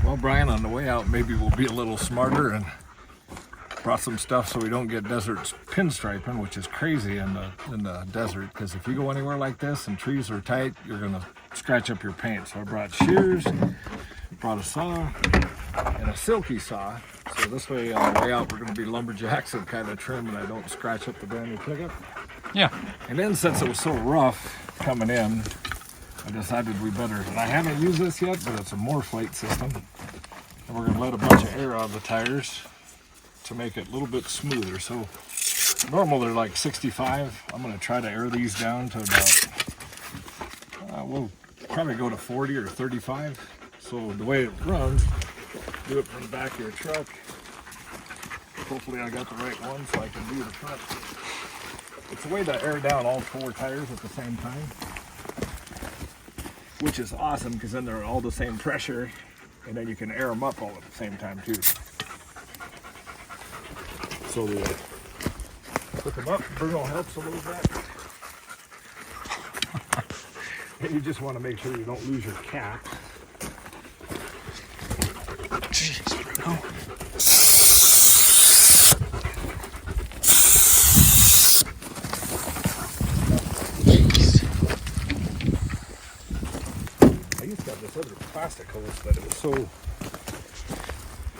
Well, Brian, on the way out, maybe we'll be a little smarter and brought some stuff so we don't get desert pinstriping, which is crazy in the desert. Because if you go anywhere like this and trees are tight, you're gonna scratch up your paint. So I brought shears, brought a saw, and a silky saw. So this way, on the way out, we're gonna be lumberjacks and kind of trim, and I don't scratch up the brand new pickup. Yeah. And then since it was so rough coming in, I decided we better, and I haven't used this yet, but it's a Moorflate system. And we're gonna let a bunch of air out of the tires to make it a little bit smoother. So normal they're like 65. I'm gonna try to air these down to about, we'll probably go to 40 or 35. So the way it runs, do it from the back of your truck. Hopefully I got the right one so I can do the front. It's a way to air down all 4 tires at the same time, which is awesome because then they're all the same pressure, and then you can air them up all at the same time too. So we put them up. Bruno helps a little bit. And you just want to make sure you don't lose your cap. Jeez, Bruno. I used to have this other plastic hose, but it was so.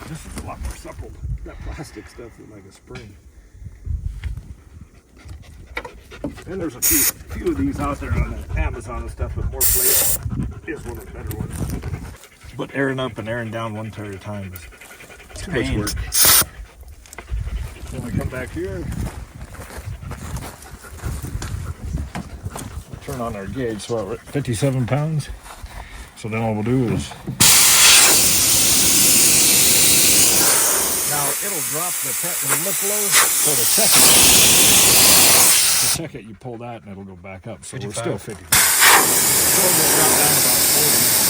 This is a lot more supple. That plastic stuff is like a spring. And there's a few of these out there on Amazon and stuff, but Moorflate is one of the better ones. But airing up and airing down one tire at a time is too much work. Then we come back here. We'll turn on our gauge, so we're at 57 pounds. So then all we'll do is, now it'll drop the when you look low, so to check it, you pull that and it'll go back up. So 55. We're still 50. So we'll drop down about 40.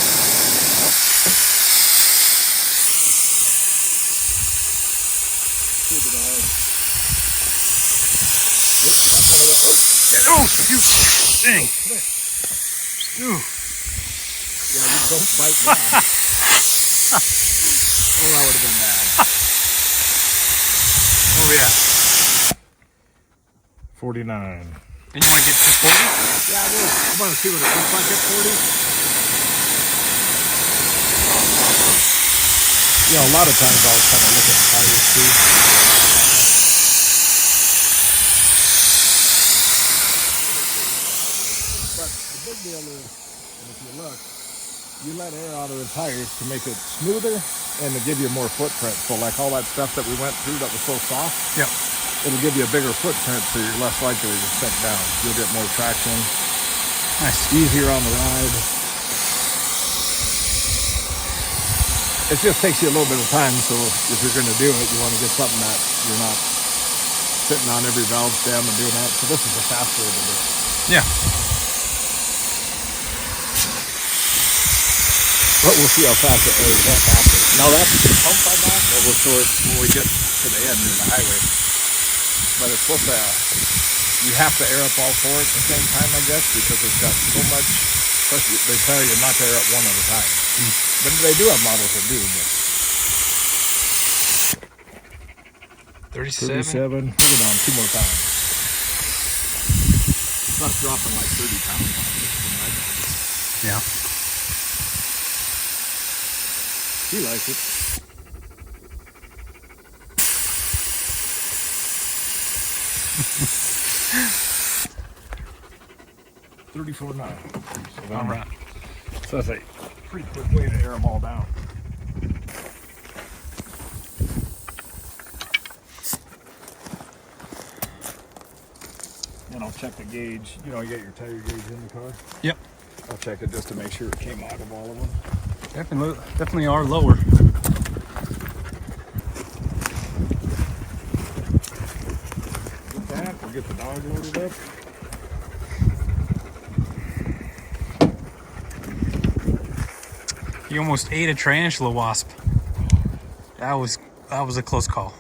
Oh, you dang. Ooh. Yeah, you don't bite now. Oh, that would have been bad. Oh, yeah. 49. And you want to get to 40? Yeah, I will. I want to see what it looks like at 40. You know, a lot of times I'll kind of look at tires too. But the big deal is, and if you look, you let air out of the tires to make it smoother and to give you more footprint. So like all that stuff that we went through that was so soft, yep, it'll give you a bigger footprint so you're less likely to sink down. You'll get more traction. Nice. Easier on the ride. It just takes you a little bit of time, so if you're going to do it, you want to get something that you're not sitting on every valve stem and doing that. So this is a fast way to do it. Yeah. But we'll see how fast it airs up after. Now that's pump by that, or we'll show it when we get to the end in the highway. But it's supposed to, you have to air up all 4 at the same time, I guess, because it's got so much, especially they tell you not to air up one at a time. But they do have models that do, but 37. 37, put it on 2 more pounds. That's dropping like 30 pounds on it. Yeah. He likes it. $34.9. So all right. So that's a pretty quick way to air them all down. And I'll check the gauge. You know, you got your tire gauge in the car? Yep. I'll check it just to make sure it came out of all of them. Definitely are lower. With that, we'll get the dog loaded up. You almost ate a tarantula wasp. That was a close call.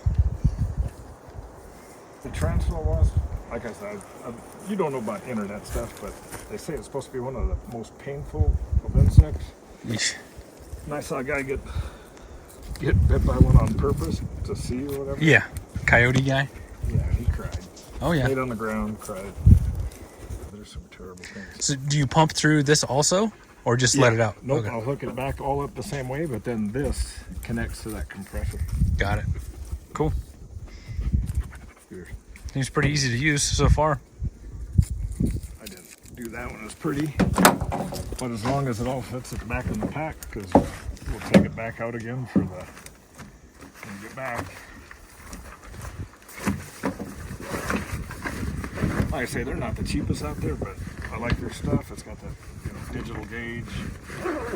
The tarantula wasp, like I said, you don't know about internet stuff, but they say it's supposed to be one of the most painful of insects. Yeesh. And I saw a guy get get bit by one on purpose to see or whatever? Yeah. Coyote guy? Yeah, he cried. Oh, yeah. Laid on the ground, cried. There's some terrible things. So do you pump through this also? Or just let it out? Nope, Okay. I'll hook it back all up the same way, but then this connects to that compressor. Got it. Cool. Here. Seems pretty easy to use so far. I didn't do that one as pretty, but as long as it all fits it back in the pack, because we'll take it back out again for the when we get back. Like I say, they're not the cheapest out there, but I like their stuff. It's got the digital gauge.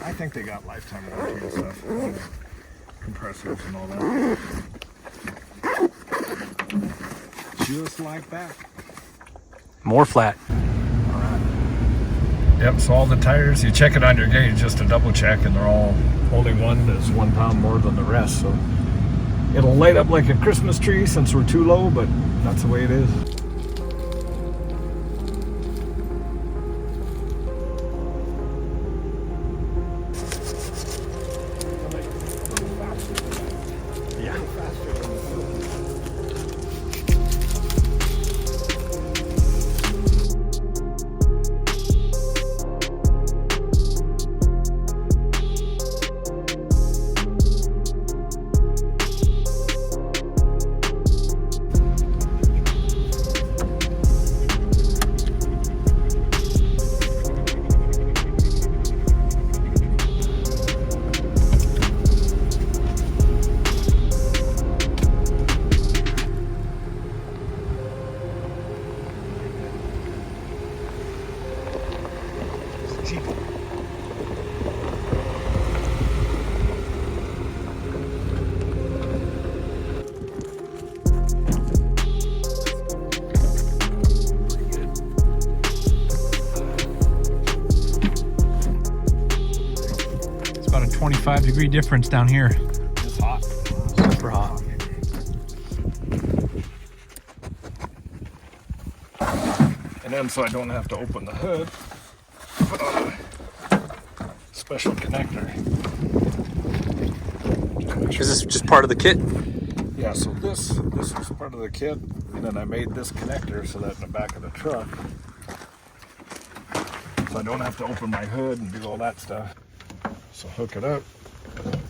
I think they got lifetime warranty and stuff. Compressors and all that. Just like that. Moorflate. Yep, so all the tires, you check it on your gauge just to double check, and they're all, only one is 1 pound more than the rest. So it'll light up like a Christmas tree since we're too low, but that's the way it is. It's about a 25-degree difference down here. It's hot. Super hot. And then so I don't have to open the hood, put on a special connector. Is this just part of the kit? Yeah, so this was part of the kit, and then I made this connector so that in the back of the truck, so I don't have to open my hood and do all that stuff. So hook it up. Then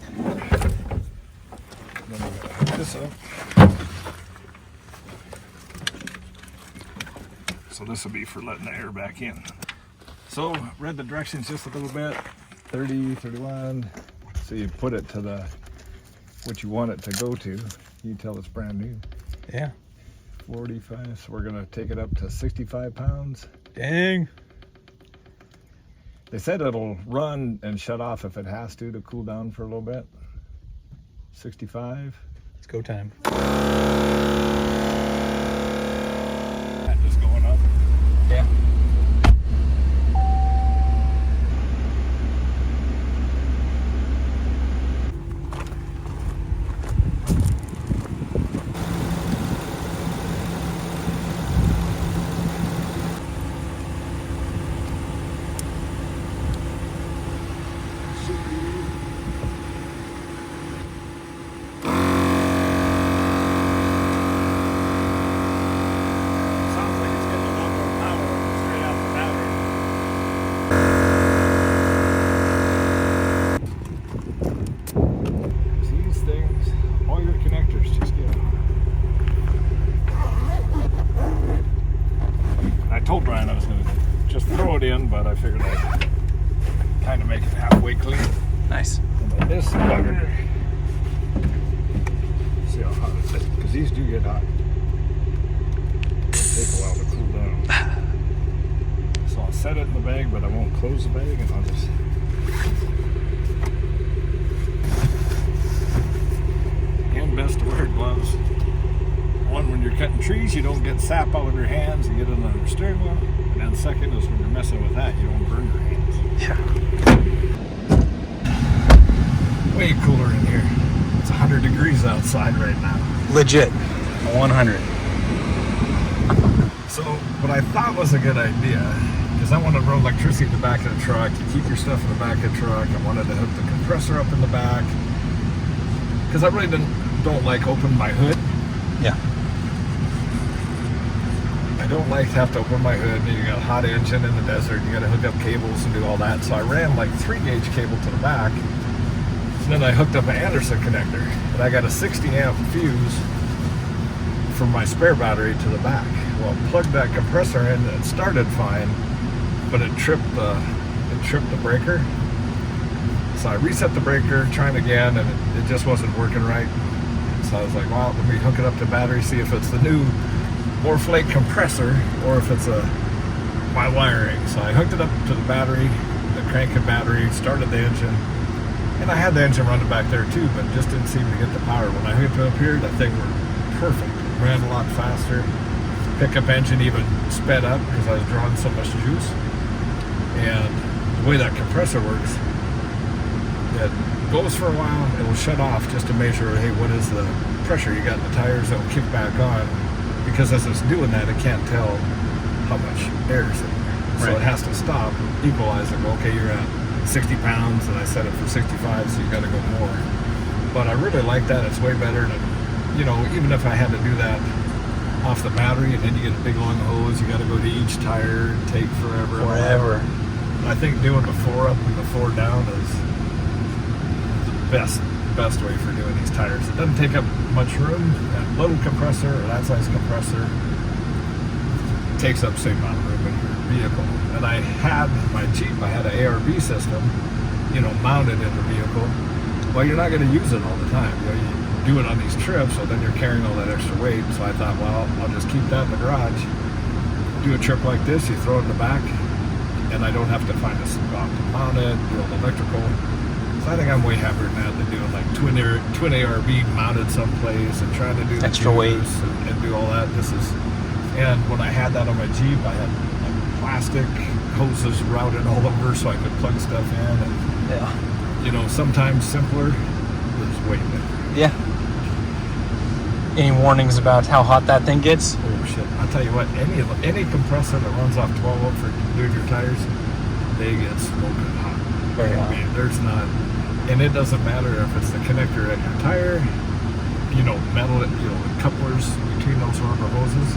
I'm gonna hook this up. So this will be for letting the air back in. So read the directions just a little bit. 30, 31. So you put it to the what you want it to go to. You can tell it's brand new. Yeah. 45. So we're gonna take it up to 65 pounds. Dang. They said it'll run and shut off if it has to cool down for a little bit. 65. It's go time. That just going up. Yeah. In, but I figured I'd kind of make it halfway clean. Nice. And then this bugger. See how hot it is, because these do get hot. It'll take a while to cool down. So I'll set it in the bag, but I won't close the bag, and I'll just. And best to wear gloves. One, when you're cutting trees, you don't get sap all over your hands and get it on your steering wheel. And then second is when you're messing with that, you don't burn your hands. Yeah. Way cooler in here. It's 100 degrees outside right now. Legit. 100. So what I thought was a good idea, is I want to run electricity in the back of the truck. You keep your stuff in the back of the truck. I wanted to hook the compressor up in the back. because I really don't like opening my hood. Yeah. I don't like to have to open my hood. You got a hot engine in the desert. You got to hook up cables and do all that. So I ran like 3-gauge cable to the back. And then I hooked up an Anderson connector. And I got a 60 amp fuse from my spare battery to the back. Well, plugged that compressor in. It started fine, but it tripped the breaker. So I reset the breaker, trying again, and it just wasn't working right. So I was like, well, let me hook it up to battery, see if it's the new Moorflate compressor or if it's my wiring. So I hooked it up to the battery, the cranking battery, started the engine, and I had the engine running back there too, but just didn't seem to get the power. When I hooked it up here, that thing worked perfect. It ran a lot faster. Pickup engine even sped up because I was drawing so much juice. And the way that compressor works, it goes for a while, it will shut off just to measure, hey, what is the pressure you got in the tires. It'll kick back on, because as it's doing that, it can't tell how much air is in there. So Right. it has to stop, equalize it. Well, okay, you're at 60 pounds, and I set it for 65, so you got to go more. But I really like that. It's way better than, even if I had to do that off the battery, and then you get a big long hose, you got to go to each tire, and take forever. I think doing the 4 up and the 4 down is the best way for doing these tires. It doesn't take up much room. That little compressor, or that size compressor, takes up the same amount of room in your vehicle. And I had my Jeep, I had an ARB system, mounted in the vehicle. Well, you're not going to use it all the time. You do it on these trips, so then you're carrying all that extra weight. So I thought, well, I'll just keep that in the garage. Do a trip like this, you throw it in the back, and I don't have to find a spot to mount it, do all the electrical. So I think I'm way happier than that than doing like twin ARB mounted someplace and trying to do Extra weight and do all that. And when I had that on my Jeep, I had like plastic hoses routed all over so I could plug stuff in. And sometimes simpler is way better. Yeah. Any warnings about how hot that thing gets? Oh shit! I'll tell you what. Any compressor that runs off 12 volt for doing your tires, they get smoking hot. Very hot. I mean, there's not, and it doesn't matter if it's the connector at your tire, metal, couplers between those rubber hoses,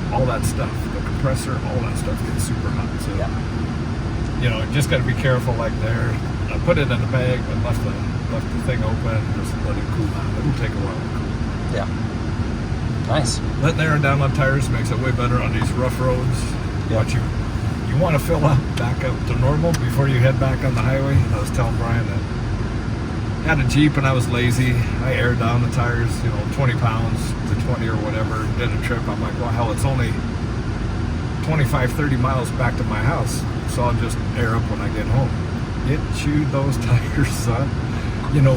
all that stuff, the compressor, all that stuff gets super hot. So, just got to be careful. Like there, I put it in the bag, but left the thing open, just let it cool down. It'll take a while to cool. Yeah. Nice. Letting air down on tires makes it way better on these rough roads. Yeah. But you want to fill up back up to normal before you head back on the highway. I was telling Brian that I had a Jeep and I was lazy. I aired down the tires, 20 pounds to 20 or whatever. Did a trip. I'm like, well, hell, it's only 25, 30 miles back to my house, so I'll just air up when I get home. It chewed those tires up,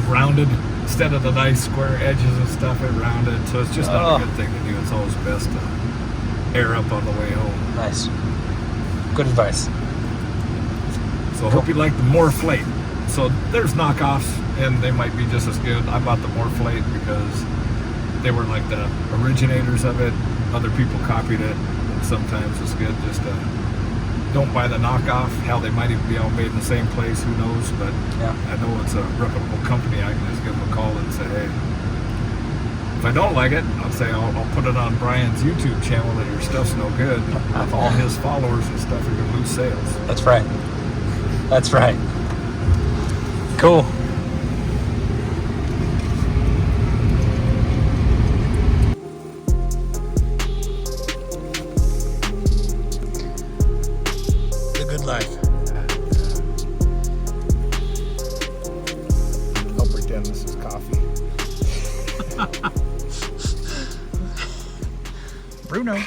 rounded. Instead of the nice square edges and stuff, it rounded. So it's just not a good thing to do. It's always best to air up on the way home. Nice. Good advice. So I hope you like the Moorflate. So there's knockoffs, and they might be just as good. I bought the Moorflate because they were like the originators of it. Other people copied it, and sometimes it's good just to don't buy the knockoff. Hell, they might even be all made in the same place. Who knows? But I know it's a reputable company. I can just give them a call and say, hey. If I don't like it, I'll say I'll put it on Brian's YouTube channel that your stuff's no good. With all his followers and stuff, you're gonna lose sales. That's right. That's right. Cool. The good life. I'll pretend this is coffee. Bruno.